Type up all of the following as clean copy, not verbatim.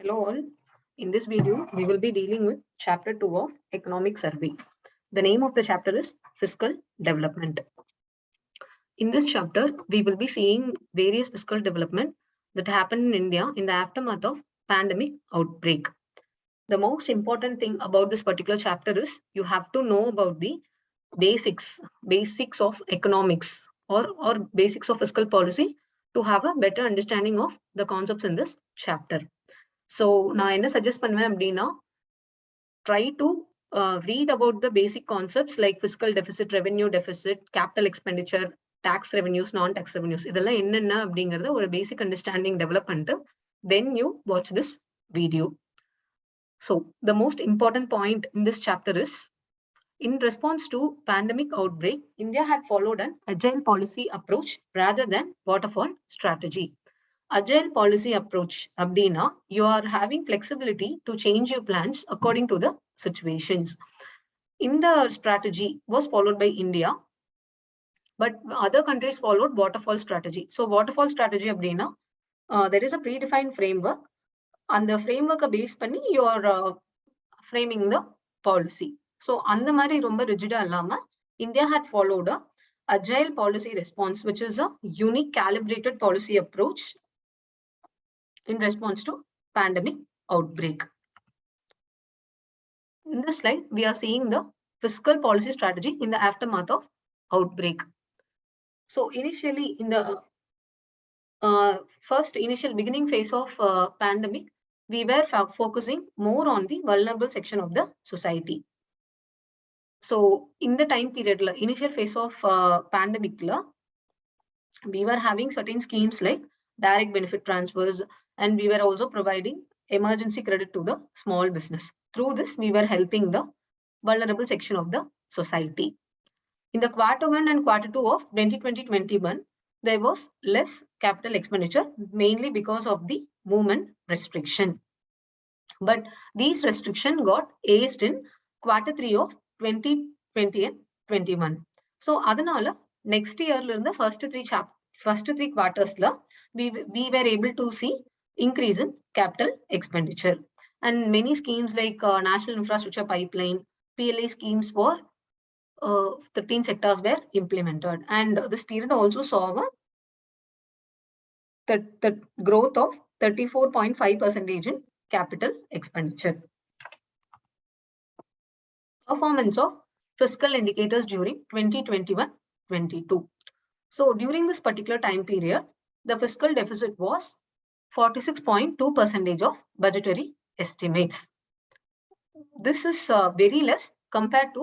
Hello all. In this video, we will be dealing with chapter 2 of economic survey. The name of the chapter is fiscal development. In this chapter, we will be seeing various fiscal development that happened in India in the aftermath of pandemic outbreak. The most important thing about this particular chapter is you have to know about the basics of economics or basics of fiscal policy to have a better understanding of the concepts in this chapter. So நான் என்ன suggest பண்ணுவேன் அப்படின்னா try to read about the basic concepts like fiscal deficit, revenue deficit, capital expenditure, tax revenues, non-tax revenues. இதெல்லாம் என்னென்ன அப்படிங்கறத ஒரு basic understanding develop பண்ணிட்டு then you watch this video. So the most important point in this chapter is in response to pandemic outbreak, India had followed an agile policy approach rather than waterfall strategy. Agile policy approach abdina, you are having flexibility to change your plans according to the situations. In the strategy was followed by India, but other countries followed waterfall strategy. So waterfall strategy abdina, there is a predefined framework, and the framework base panni you are framing the policy. So அந்த மாதிரி ரொம்ப ரிஜிடா இல்லாம India had followed a agile policy response, which is a unique calibrated policy approach in response to pandemic outbreak. In this slide, we are seeing the fiscal policy strategy in the aftermath of outbreak. So initially in the first initial beginning phase of pandemic, we were focusing more on the vulnerable section of the society. So in the time period, initial phase of pandemic, we were having certain schemes like direct benefit transfers, and we were also providing emergency credit to the small business. Through this, we were helping the vulnerable section of the society. In the quarter 1 and quarter 2 of 2020-21, there was less capital expenditure, mainly because of the movement restriction. But these restrictions got eased in quarter 3 of 2020 and 21. So adanala next year in the first three quarters we were able to see increase in capital expenditure, and many schemes like national infrastructure pipeline, PLA schemes for 13 sectors were implemented, and this period also saw the growth of 34.5% in capital expenditure. Performance of fiscal indicators during 2021-22. So during this particular time period, the fiscal deficit was 46.2% of budgetary estimates. This is very less compared to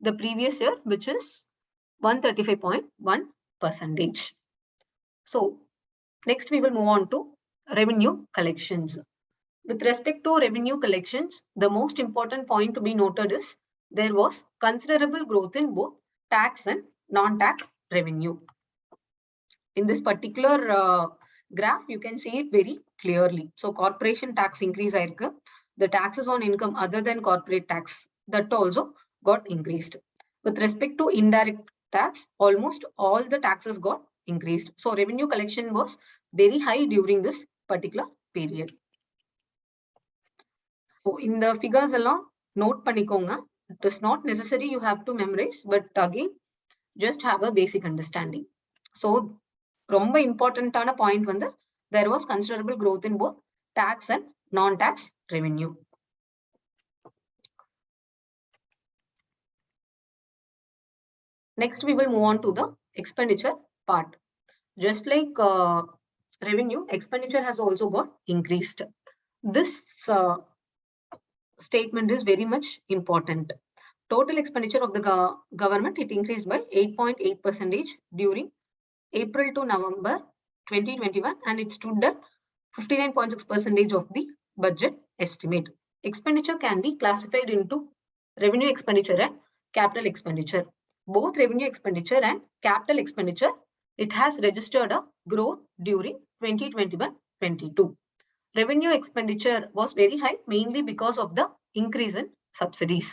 the previous year, which is 135.1%. So next we will move on to revenue collections. With respect to revenue collections, the most important point to be noted is there was considerable growth in both tax and non-tax revenue. In this particular graph, you can see it very clearly. So corporation tax increase aayirukku. The taxes on income other than corporate tax, that also got increased. With respect to indirect tax, almost all the taxes got increased. So revenue collection was very high during this particular period. So in the figures along, note panikonga. It is not necessary you have to memorize, but again, just have a basic understanding. So ரொம்ப இம்பார்ட்டன்டான point வந்து there was considerable growth in both tax and non-tax revenue. Next, we will move on to the expenditure part. Just like revenue, expenditure has also got increased. This statement is very much important. Total expenditure of the government, it increased by 8.8% during April to November 2021, and it stood at 59.6% of the budget estimate. Expenditure can be classified into revenue expenditure and capital expenditure. Both revenue expenditure and capital expenditure, it has registered a growth during 2021-22. Revenue expenditure was very high, mainly because of the increase in subsidies.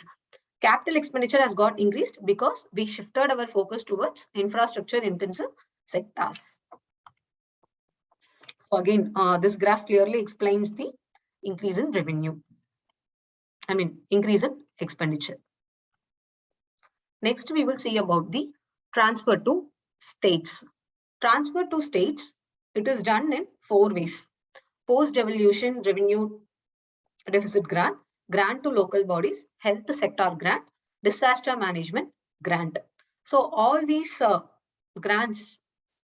Capital expenditure has got increased because we shifted our focus towards infrastructure intensive sectors. So again, this graph clearly explains the increase in revenue. Increase in expenditure. Next, we will see about the transfer to states. Transfer to states, it is done in 4 ways. Post-devolution revenue deficit grant, grant to local bodies, health sector grant, disaster management grant. So all these grants,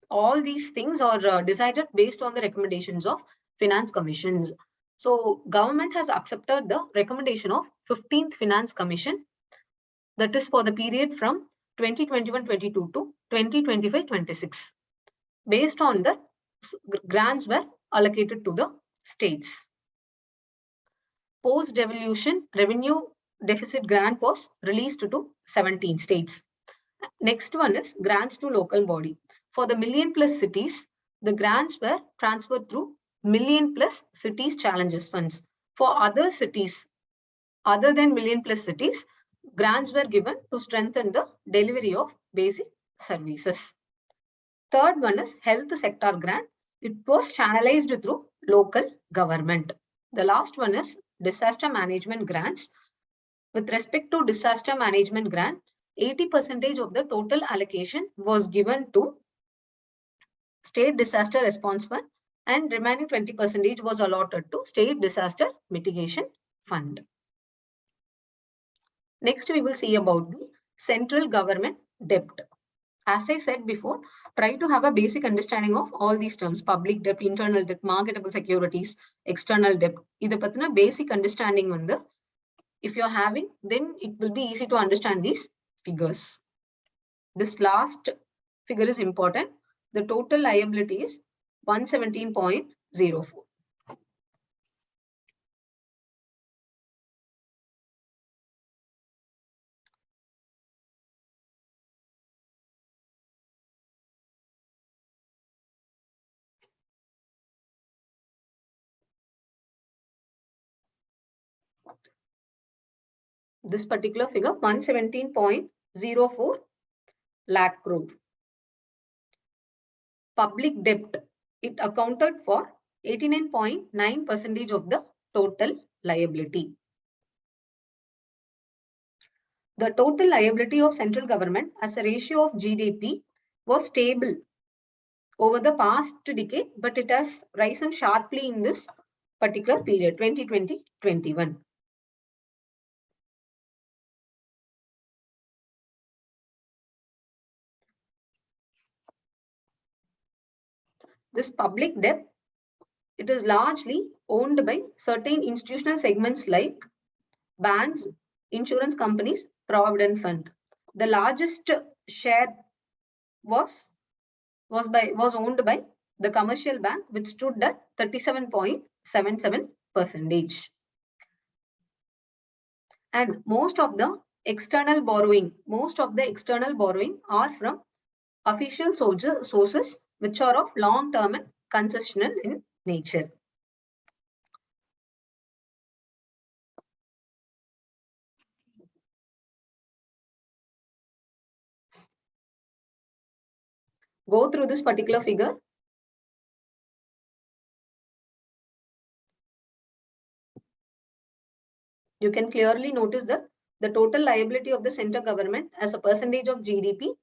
all these things are decided based on the recommendations of finance commissions. So government has accepted the recommendation of 15th Finance Commission, that is for the period from 2021-22 to 2025-26. Based on that, grants were allocated to the states. Post-devolution revenue deficit grant was released to 17 states. Next one is grants to local body. For the million plus cities, the grants were transferred through million plus cities challenges funds. For other cities, other than million plus cities, grants were given to strengthen the delivery of basic services. Third one is health sector grant. It was channelized through local government. The last one is disaster management grants. With respect to disaster management grant, 80% of the total allocation was given to state disaster response fund and remaining 20% was allotted to state disaster mitigation fund. Next, we will see about the central government debt. As I said before, try to have a basic understanding of all these terms: public debt, internal debt, marketable securities, external debt. This is basic understanding. If you're having, then it will be easy to understand these figures. This last figure is important. The total liability is 117.04. This particular figure, 117.04 lakh crore. Public debt, it accounted for 89.9% of the total liability. The total liability of central government as a ratio of GDP was stable over the past decade, but it has risen sharply in this particular period, 2020-21. This public debt, it is largely owned by certain institutional segments like banks, insurance companies, provident fund. The largest share was owned by the commercial bank, which stood at 37.77%. And most of the external borrowing are from official sources, which are of long-term and concessional in nature. Go through this particular figure. You can clearly notice that the total liability of the central government as a percentage of GDP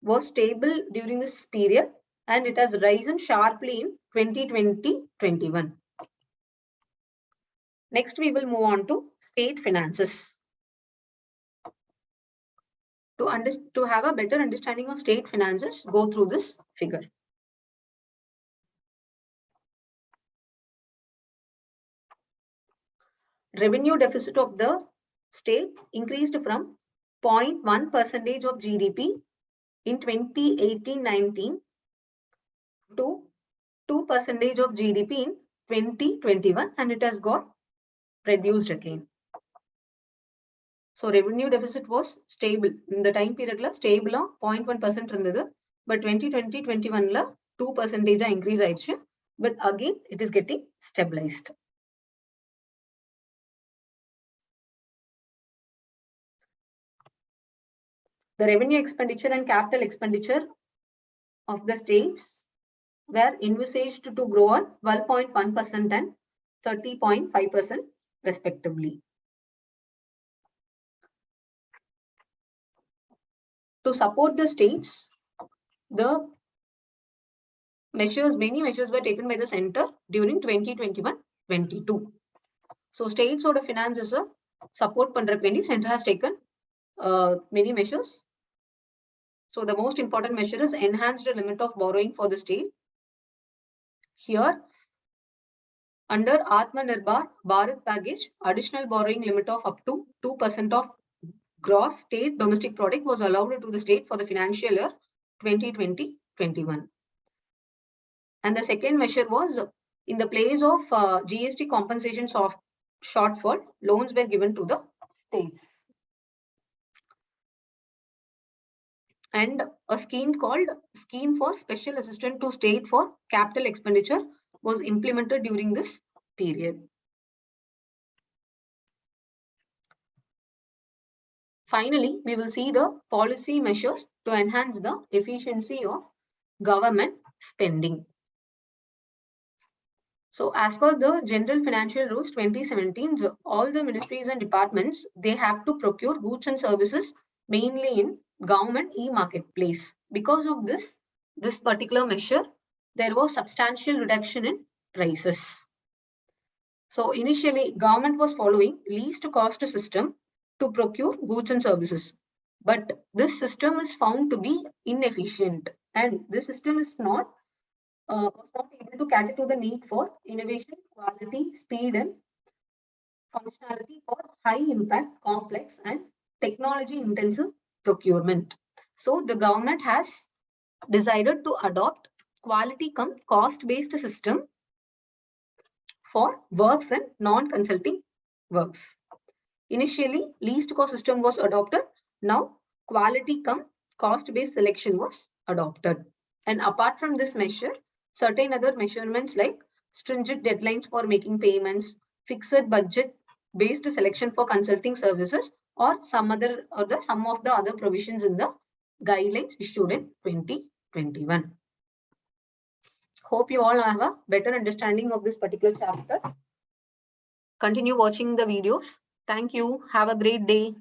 was stable during this period, and it has risen sharply in 2020-21. Next, we will move on to state finances. To have a better understanding of state finances, go through this figure. Revenue deficit of the state increased from 0.1% of GDP in 2018-19 to 2% of GDP in 2021, and it has got reduced again. So revenue deficit was stable in the time period la stable 0.1% irundhathu, but 2020-21 la 2% increase aichu, but again it is getting stabilized. The revenue expenditure and capital expenditure of the states were envisaged to grow at 12.1% and 30.5% respectively. To support the states, the many measures were taken by the center during 2021-22. So states or finances support pandra center has taken many measures. So the most important measure is enhanced limit of borrowing for the state. Here, under Atmanirbhar Bharat package, additional borrowing limit of up to 2% of gross state domestic product was allowed to the state for the financial year 2020-21. And the second measure was, in the place of GST compensation shortfall, loans were given to the states. And a scheme called Scheme for Special Assistance to State for Capital Expenditure was implemented during this period. Finally, we will see the policy measures to enhance the efficiency of government spending. So as per the General Financial Rules 2017, all the ministries and departments, they have to procure goods and services mainly in government e-marketplace. Because of this particular measure, there was substantial reduction in prices. So initially, government was following least cost system to procure goods and services. But this system is found to be inefficient, and this system is not able to cater to the need for innovation, quality, speed, and functionality for high impact, complex, and technology intensive procurement. So the government has decided to adopt quality cum cost based system for works and non-consulting works. Initially, least cost system was adopted. Now, quality cum cost-based selection was adopted. And apart from this measure, certain other measurements like stringent deadlines for making payments, fixed budget-based selection for consulting services, or some of the other provisions in the guidelines issued in 2021. Hope you all have a better understanding of this particular chapter. Continue watching the videos. Thank you. Have a great day.